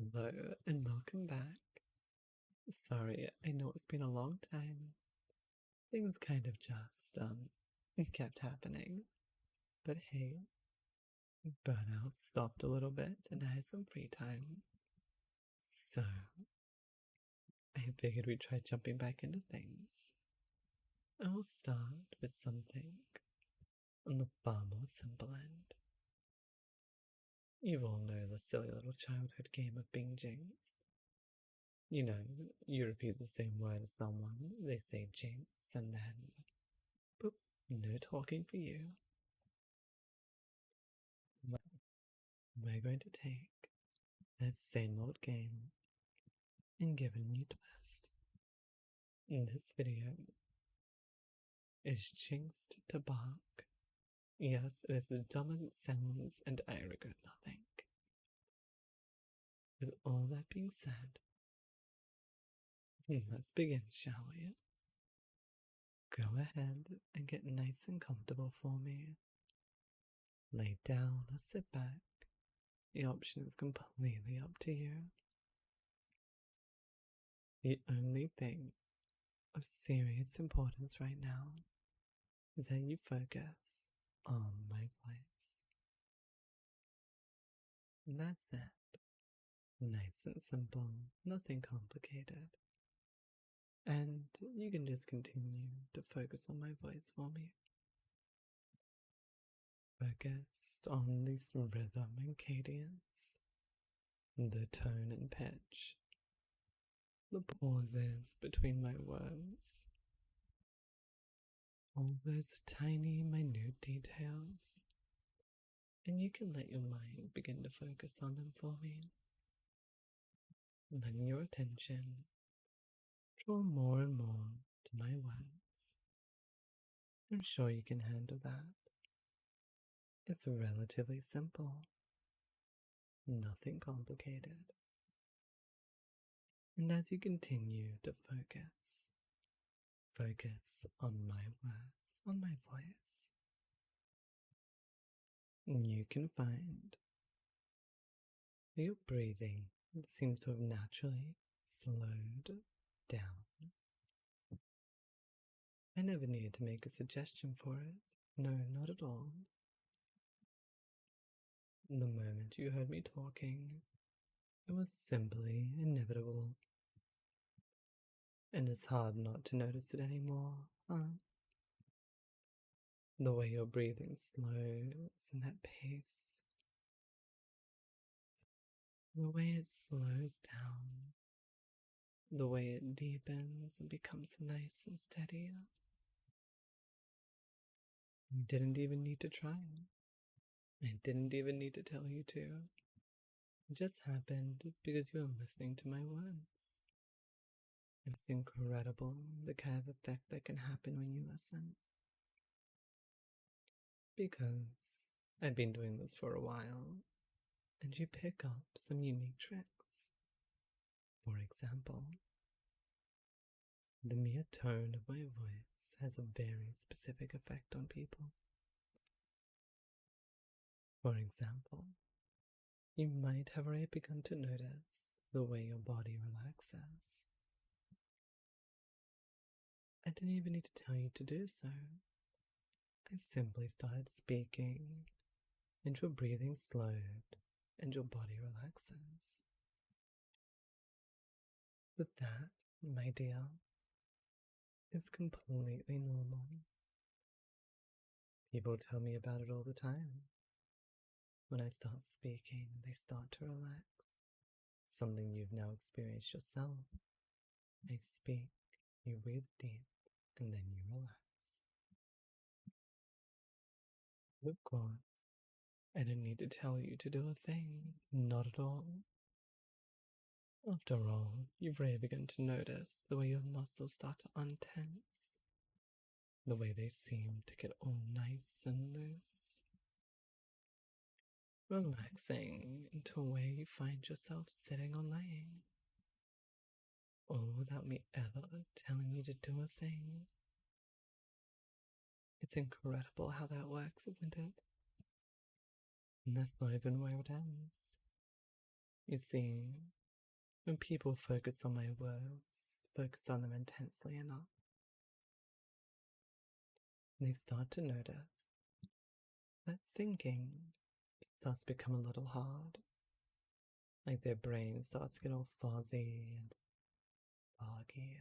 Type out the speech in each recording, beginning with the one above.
Hello and welcome back. Sorry, I know it's been a long time. Things kind of just kept happening. But hey, burnout stopped a little bit and I had some free time. So I figured we'd try jumping back into things. I will start with something on the far more simple end. You all know the silly little childhood game of being jinxed. You know, you repeat the same word as someone, they say jinx, and then boop, no talking for you. We're going to take that same old game and give it a new twist. This video is jinxed to bark. Yes, it is as dumb as it sounds, and I regret nothing. With all that being said, let's begin, shall we? Go ahead and get nice and comfortable for me. Lay down or sit back. The option is completely up to you. The only thing of serious importance right now is that you focus on my voice. And that's it. Nice and simple, nothing complicated. And you can just continue to focus on my voice for me. Focused on this rhythm and cadence, the tone and pitch, the pauses between my words, all those tiny, minute details. And you can let your mind begin to focus on them for me. Letting your attention draw more and more to my words. I'm sure you can handle that. It's relatively simple, nothing complicated. And as you continue to focus on my words, on my voice, you can find your breathing seems to have naturally slowed down. I never needed to make a suggestion for it. No, not at all. The moment you heard me talking, it was simply inevitable. And it's hard not to notice it anymore, huh? The way your breathing slows and that pace. The way it slows down. The way it deepens and becomes nice and steady. You didn't even need to try. I didn't even need to tell you to. It just happened because you were listening to my words. It's incredible the kind of effect that can happen when you listen. Because I've been doing this for a while, and you pick up some unique tricks. For example, the mere tone of my voice has a very specific effect on people. For example, you might have already begun to notice the way your body relaxes. I didn't even need to tell you to do so. I simply started speaking, and your breathing slowed, and your body relaxes. But that, my dear, is completely normal. People tell me about it all the time. When I start speaking, they start to relax. Something you've now experienced yourself. I speak, you breathe deep, and then you relax. Of course, I don't need to tell you to do a thing, not at all. After all, you've really begun to notice the way your muscles start to untense, the way they seem to get all nice and loose, relaxing into a way you find yourself sitting or laying, all without me ever telling you to do a thing. It's incredible how that works, isn't it? And that's not even where it ends. You see, when people focus on my words, focus on them intensely enough, they start to notice that thinking starts to become a little hard. Like their brain starts to get all fuzzy and foggy.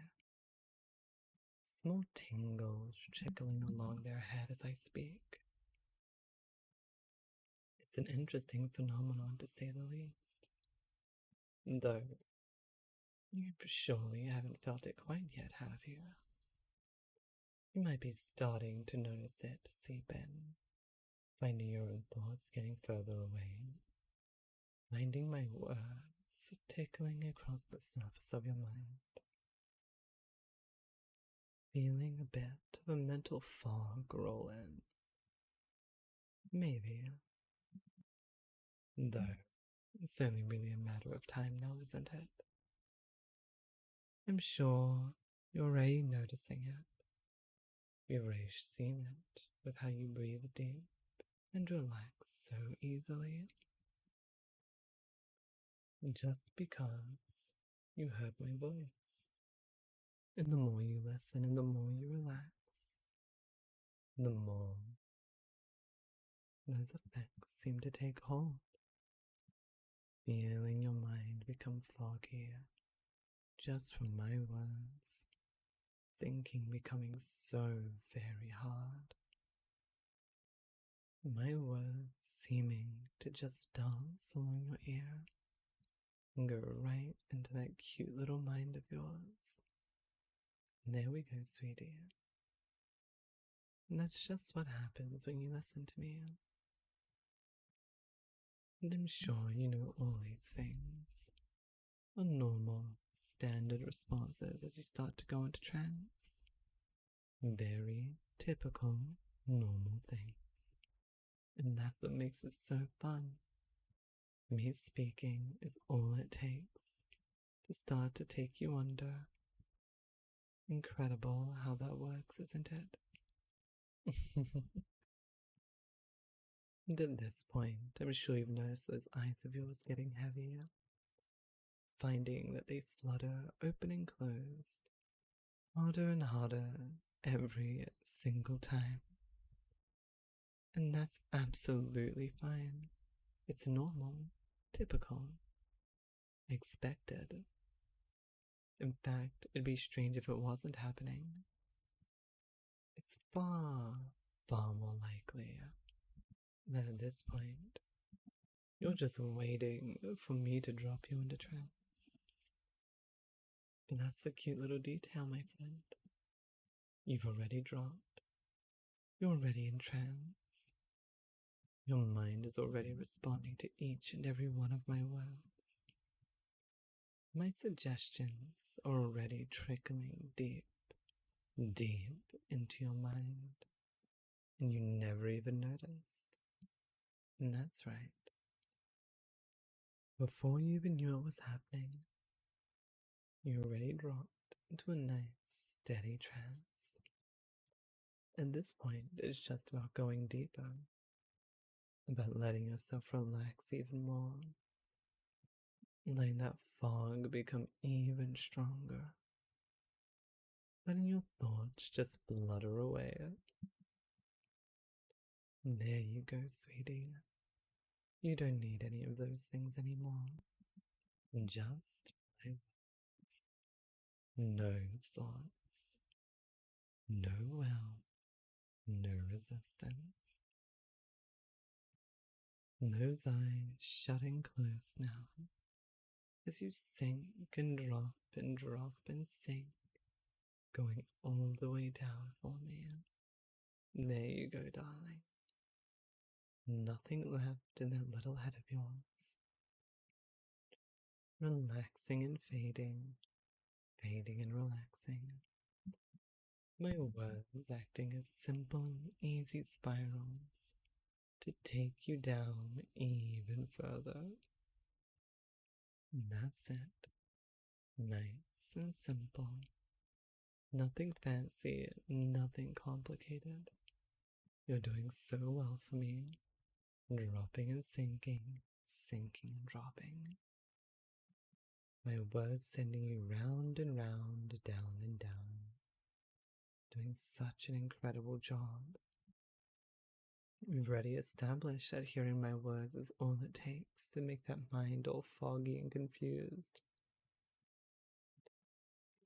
Small tingles trickling along their head as I speak. It's an interesting phenomenon to say the least. Though, you surely haven't felt it quite yet, have you? You might be starting to notice it seep in, finding your own thoughts getting further away, finding my words tickling across the surface of your mind, feeling a bit of a mental fog roll in. Maybe. Though, it's only really a matter of time now, isn't it? I'm sure you're already noticing it. You've already seen it with how you breathe deep and relax so easily. Just because you heard my voice. And the more you listen and the more you relax, the more those effects seem to take hold. Feeling your mind become foggy just from my words. Thinking becoming so very hard. My words seeming to just dance along your ear and go right into that cute little mind of yours. And there we go, sweetie. And that's just what happens when you listen to me. And I'm sure you know all these things are normal, standard responses as you start to go into trance. Very typical, normal things. And that's what makes it so fun. Me speaking is all it takes to start to take you under. Incredible how that works, isn't it? And at this point, I'm sure you've noticed those eyes of yours getting heavier, finding that they flutter open and closed, harder and harder every single time. And that's absolutely fine. It's normal, typical, expected. In fact, it'd be strange if it wasn't happening. It's far, far more likely that at this point, you're just waiting for me to drop you into trance. But that's the cute little detail, my friend. You've already dropped. You're already in trance. Your mind is already responding to each and every one of my words. My suggestions are already trickling deep, deep into your mind, and you never even noticed. And that's right. Before you even knew it was happening, you already dropped into a nice, steady trance. At this point, it's just about going deeper, about letting yourself relax even more, letting that fog become even stronger, letting your thoughts just flutter away. There you go, sweetie. You don't need any of those things anymore. Just my words. No thoughts. No will. No resistance. Those eyes shutting close now as you sink and drop and sink, going all the way down for me. There you go, darling. Nothing left in that little head of yours. Relaxing and fading, fading and relaxing. My words acting as simple, easy spirals to take you down even further. That's it. Nice and simple. Nothing fancy, nothing complicated. You're doing so well for me. Dropping and sinking, sinking and dropping. My words sending you round and round, down and down. Doing such an incredible job. We've already established that hearing my words is all it takes to make that mind all foggy and confused.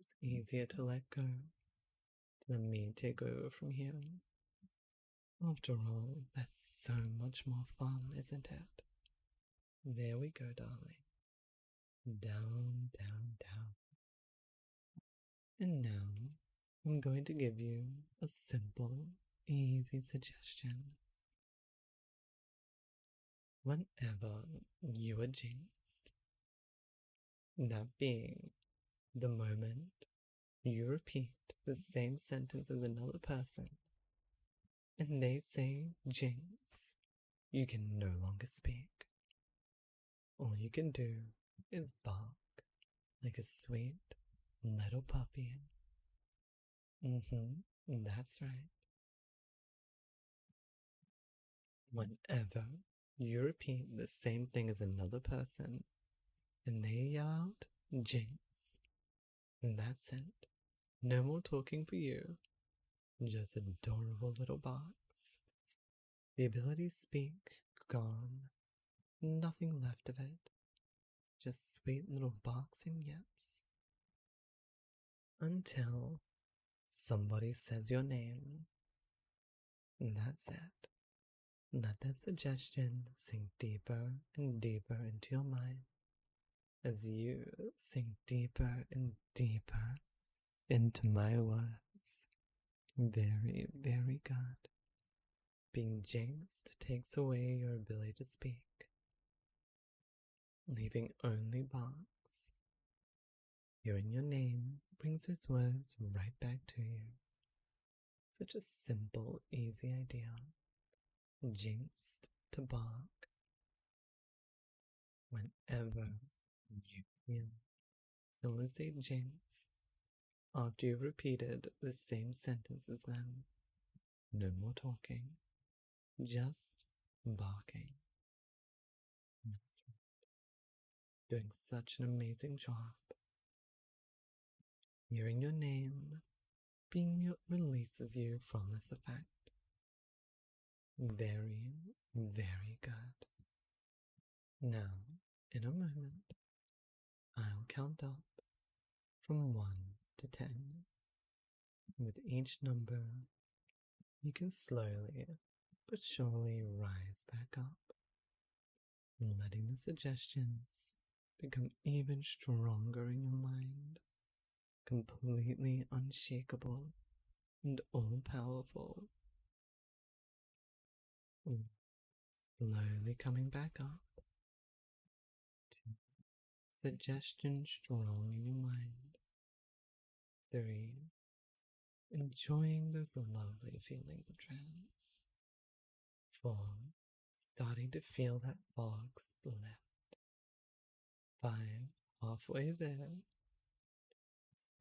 It's easier to let go, to let me take over from here. After all, that's so much more fun, isn't it? There we go, darling. Down, down, down. And now, I'm going to give you a simple, easy suggestion. Whenever you are jinxed, that being the moment you repeat the same sentence as another person, and they say jinx, you can no longer speak. All you can do is bark like a sweet little puppy. That's right. Whenever you repeat the same thing as another person, and they yell out jinx, that's it. No more talking for you. Just adorable little barks. The ability to speak gone. Nothing left of it. Just sweet little barks and yips. Until somebody says your name. That's it. Let that suggestion sink deeper and deeper into your mind as you sink deeper and deeper into my words. Very, very good. Being jinxed takes away your ability to speak, leaving only barks. Hearing your name brings those words right back to you. Such a simple, easy idea. Jinxed to bark. Whenever you feel someone say jinx, after you've repeated the same sentence as them, no more talking, just barking. That's right. Doing such an amazing job. Hearing your name releases you from this effect. Very, very good. Now, in a moment, I'll count up from 1 to 10. With each number, you can slowly but surely rise back up, letting the suggestions become even stronger in your mind, completely unshakable and all-powerful. Slowly coming back up. 2. Suggestion strong in your mind. 3. Enjoying those lovely feelings of trance. 4. Starting to feel that fog split. 5. Halfway there.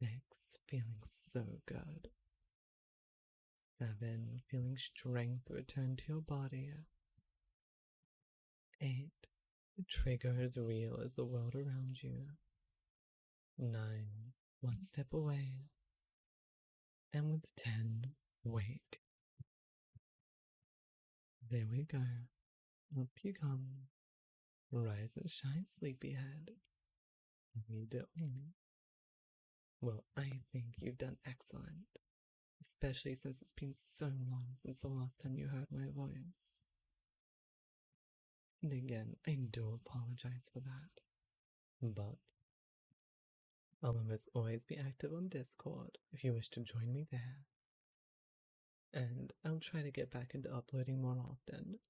6. Feeling so good. 7. Feeling strength return to your body. 8. The trigger is real as the world around you. 9. One step away. And with 10, wake. There we go. Up you come. Rise and shine, sleepyhead. How you doing? Well, I think you've done excellent. Especially since it's been so long since the last time you heard my voice. And again, I do apologize for that. But I'll almost always be active on Discord if you wish to join me there. And I'll try to get back into uploading more often.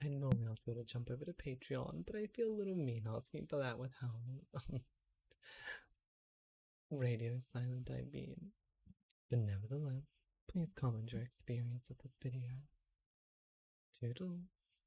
I normally ask people to jump over to Patreon, but I feel a little mean asking for that with how radio silent I've been. But nevertheless, please comment your experience with this video. Toodles.